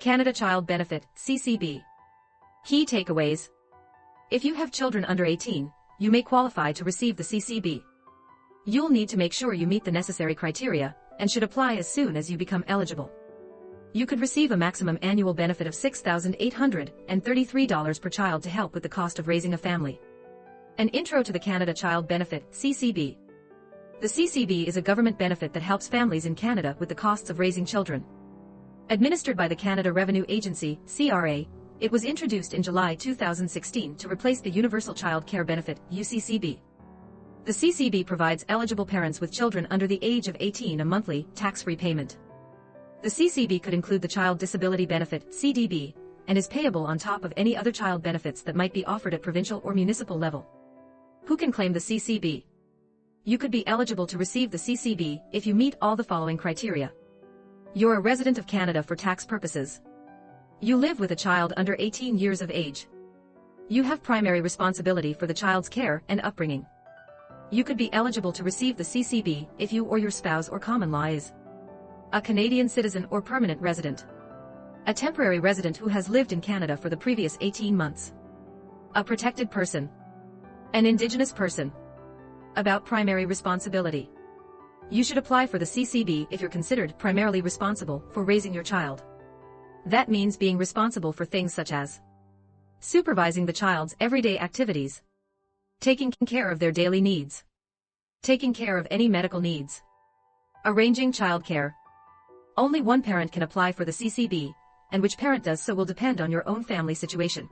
Canada Child Benefit, CCB. Key takeaways. If you have children under 18, you may qualify to receive the CCB. You'll need to make sure you meet the necessary criteria, and should apply as soon as you become eligible. You could receive a maximum annual benefit of $6,833 per child to help with the cost of raising a family. An intro to the Canada Child Benefit, CCB. The CCB is a government benefit that helps families in Canada with the costs of raising children. Administered by the Canada Revenue Agency, CRA, it was introduced in July 2016 to replace the Universal Child Care Benefit, UCCB. The CCB provides eligible parents with children under the age of 18 a monthly, tax-free payment. The CCB could include the Child Disability Benefit, CDB, and is payable on top of any other child benefits that might be offered at provincial or municipal level. Who can claim the CCB? You could be eligible to receive the CCB if you meet all the following criteria. You're a resident of Canada for tax purposes. You live with a child under 18 years of age. You have primary responsibility for the child's care and upbringing. You could be eligible to receive the CCB if you or your spouse or common law is a Canadian citizen or permanent resident, a temporary resident who has lived in Canada for the previous 18 months, a protected person, an Indigenous person. About primary responsibility. You should apply for the CCB if you're considered primarily responsible for raising your child. That means being responsible for things such as supervising the child's everyday activities, taking care of their daily needs, taking care of any medical needs, arranging childcare. Only one parent can apply for the CCB, and which parent does so will depend on your own family situation.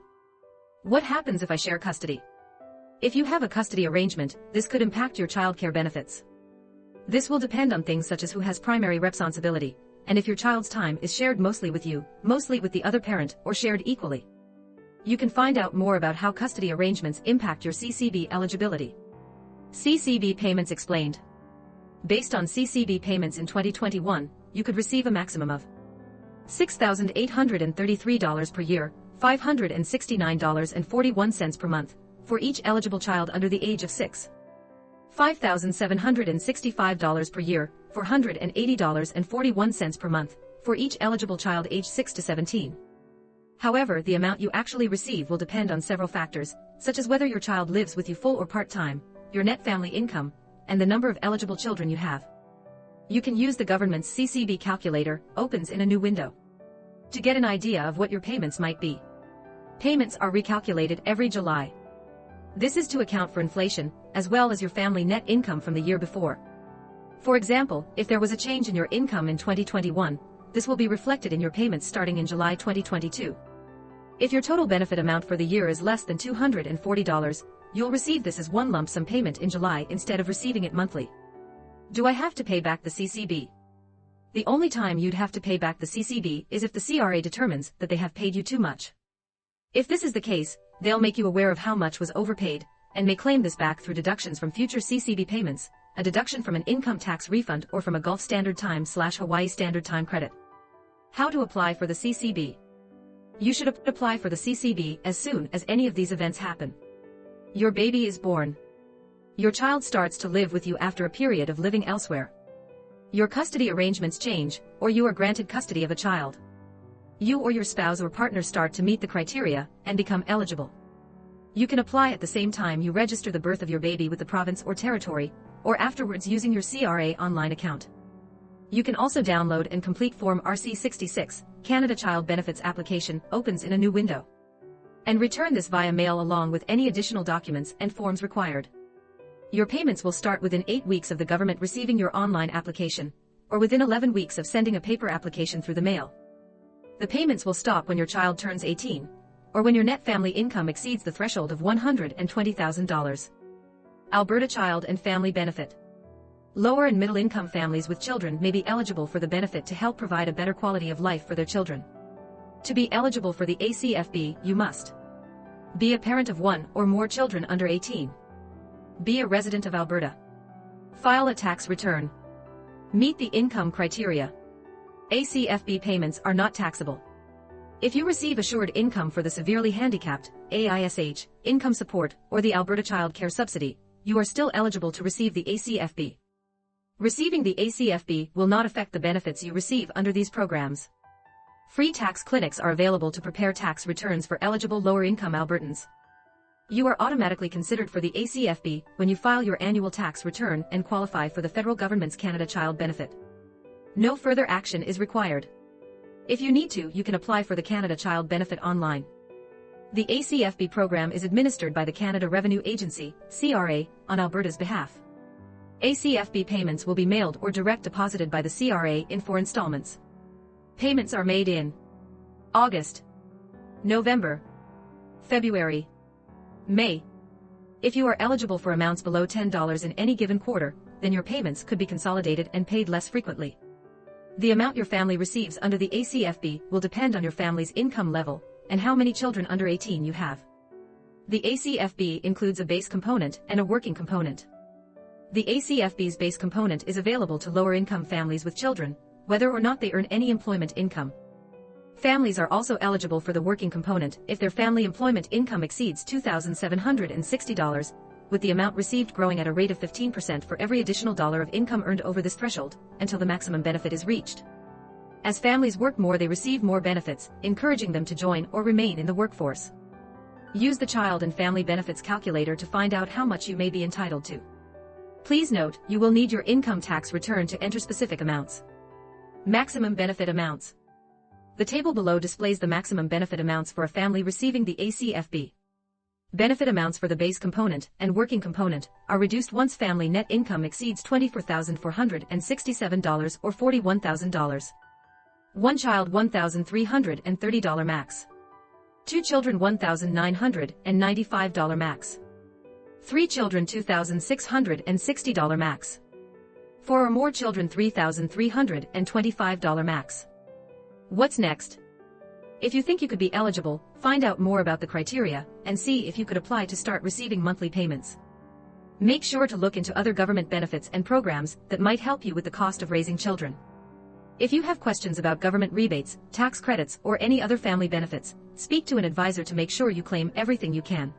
What happens if I share custody? If you have a custody arrangement, this could impact your childcare benefits. This will depend on things such as who has primary responsibility, and if your child's time is shared mostly with you, mostly with the other parent, or shared equally. You can find out more about how custody arrangements impact your CCB eligibility. CCB payments explained. Based on CCB payments in 2021, you could receive a maximum of $6,833 per year, $569.41 per month, for each eligible child under the age of 6. $5,765 per year, $480.41 per month, for each eligible child aged 6 to 17. However, the amount you actually receive will depend on several factors, such as whether your child lives with you full or part-time, your net family income, and the number of eligible children you have. You can use the government's CCB calculator, opens in a new window, to get an idea of what your payments might be. Payments are recalculated every July. This is to account for inflation, as well as your family net income from the year before. For example, if there was a change in your income in 2021, this will be reflected in your payments starting in July 2022. If your total benefit amount for the year is less than $240, you'll receive this as one lump sum payment in July instead of receiving it monthly. Do I have to pay back the CCB? The only time you'd have to pay back the CCB is if the CRA determines that they have paid you too much. If this is the case, they'll make you aware of how much was overpaid, and may claim this back through deductions from future CCB payments, a deduction from an income tax refund or from a Gulf Standard Time/Hawaii Standard Time credit. How to apply for the CCB? You should apply for the CCB as soon as any of these events happen. Your baby is born. Your child starts to live with you after a period of living elsewhere. Your custody arrangements change, or you are granted custody of a child. You or your spouse or partner start to meet the criteria and become eligible. You can apply at the same time you register the birth of your baby with the province or territory, or afterwards using your CRA online account. You can also download and complete Form RC66, Canada Child Benefits Application, opens in a new window, and return this via mail along with any additional documents and forms required. Your payments will start within 8 weeks of the government receiving your online application, or within 11 weeks of sending a paper application through the mail. The payments will stop when your child turns 18, or when your net family income exceeds the threshold of $120,000. Alberta Child and Family Benefit. Lower and middle income families with children may be eligible for the benefit to help provide a better quality of life for their children. To be eligible for the ACFB, you must be a parent of one or more children under 18. Be a resident of Alberta. File a tax return. Meet the income criteria. ACFB payments are not taxable. If you receive assured income for the severely handicapped, AISH, income support, or the Alberta Child Care Subsidy, you are still eligible to receive the ACFB. Receiving the ACFB will not affect the benefits you receive under these programs. Free tax clinics are available to prepare tax returns for eligible lower-income Albertans. You are automatically considered for the ACFB when you file your annual tax return and qualify for the federal government's Canada Child Benefit. No further action is required. If you need to, you can apply for the Canada Child Benefit online. The ACFB program is administered by the Canada Revenue Agency, CRA, on Alberta's behalf. ACFB payments will be mailed or direct deposited by the CRA in 4 installments. Payments are made in August, November, February, May. If you are eligible for amounts below $10 in any given quarter, then your payments could be consolidated and paid less frequently. The amount your family receives under the ACFB will depend on your family's income level and how many children under 18 you have. The ACFB includes a base component and a working component. The ACFB's base component is available to lower-income families with children, whether or not they earn any employment income. Families are also eligible for the working component if their family employment income exceeds $2,760, with the amount received growing at a rate of 15% for every additional dollar of income earned over this threshold, until the maximum benefit is reached. As families work more, they receive more benefits, encouraging them to join or remain in the workforce. Use the Child and Family Benefits calculator to find out how much you may be entitled to. Please note, you will need your income tax return to enter specific amounts. Maximum benefit amounts. The table below displays the maximum benefit amounts for a family receiving the ACFB. Benefit amounts for the base component and working component are reduced once family net income exceeds $24,467 or $41,000. One child $1,330 max. 2 children $1,995 max. 3 children $2,660 max. 4 or more children $3,325 max. What's next? If you think you could be eligible, find out more about the criteria and see if you could apply to start receiving monthly payments. Make sure to look into other government benefits and programs that might help you with the cost of raising children. If you have questions about government rebates, tax credits, or any other family benefits, speak to an advisor to make sure you claim everything you can.